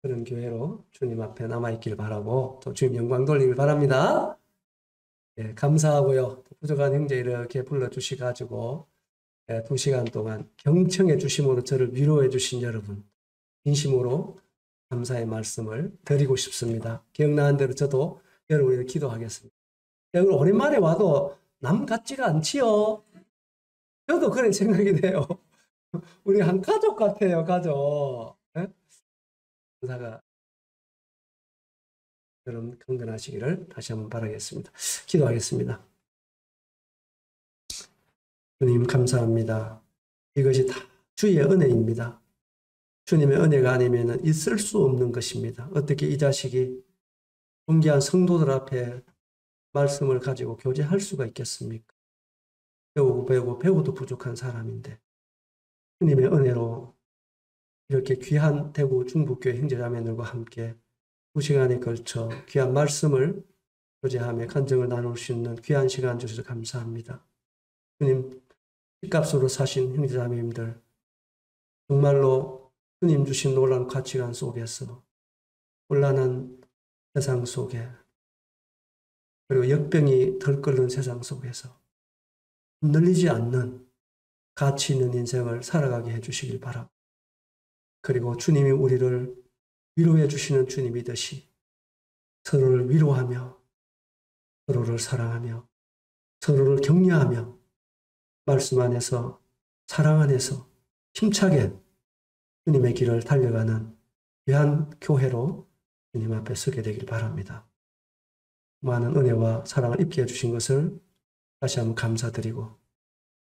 그런 교회로 주님 앞에 남아있길 바라고 또 주님 영광 돌리길 바랍니다. 예, 감사하고요. 부족한 형제 이렇게 불러주셔가지고 2시간 동안 경청해 주심으로 저를 위로해 주신 여러분 진심으로 감사의 말씀을 드리고 싶습니다. 기억나는 대로 저도 여러분을 기도하겠습니다. 여러분 오랜만에 와도 남 같지가 않지요. 저도 그런 생각이 돼요. 우리 한 가족 같아요, 가족. 네? 감사가 여러분 건강하시기를 다시 한번 바라겠습니다. 기도하겠습니다. 주님 감사합니다. 이것이 다 주의 은혜입니다. 주님의 은혜가 아니면 있을 수 없는 것입니다. 어떻게 이 자식이 존귀한 성도들 앞에 말씀을 가지고 교제할 수가 있겠습니까? 배우고 부족한 사람인데 주님의 은혜로 이렇게 귀한 대구 중북교회 형제자매들과 함께 2시간에 걸쳐 귀한 말씀을 교제하며 간증을 나눌 수 있는 귀한 시간 주셔서 감사합니다. 주님 핏값으로 사신 형제자매님들 정말로 주님 주신 놀라운 가치관 속에서 혼란한 세상 속에 그리고 역병이 덜끓는 세상 속에서 흔들리지 않는 가치 있는 인생을 살아가게 해주시길 바랍니다. 그리고 주님이 우리를 위로해 주시는 주님이듯이 서로를 위로하며 서로를 사랑하며 서로를 격려하며 말씀 안에서 사랑 안에서 힘차게 주님의 길을 달려가는 귀한 교회로 주님 앞에 서게 되길 바랍니다. 많은 은혜와 사랑을 입게 해주신 것을 다시 한번 감사드리고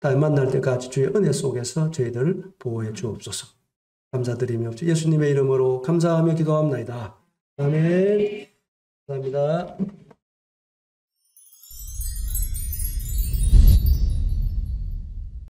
다음 만날 때까지 주의 은혜 속에서 저희들을 보호해 주옵소서. 감사드리며 예수님의 이름으로 감사하며 기도합니다. 아멘. 감사합니다.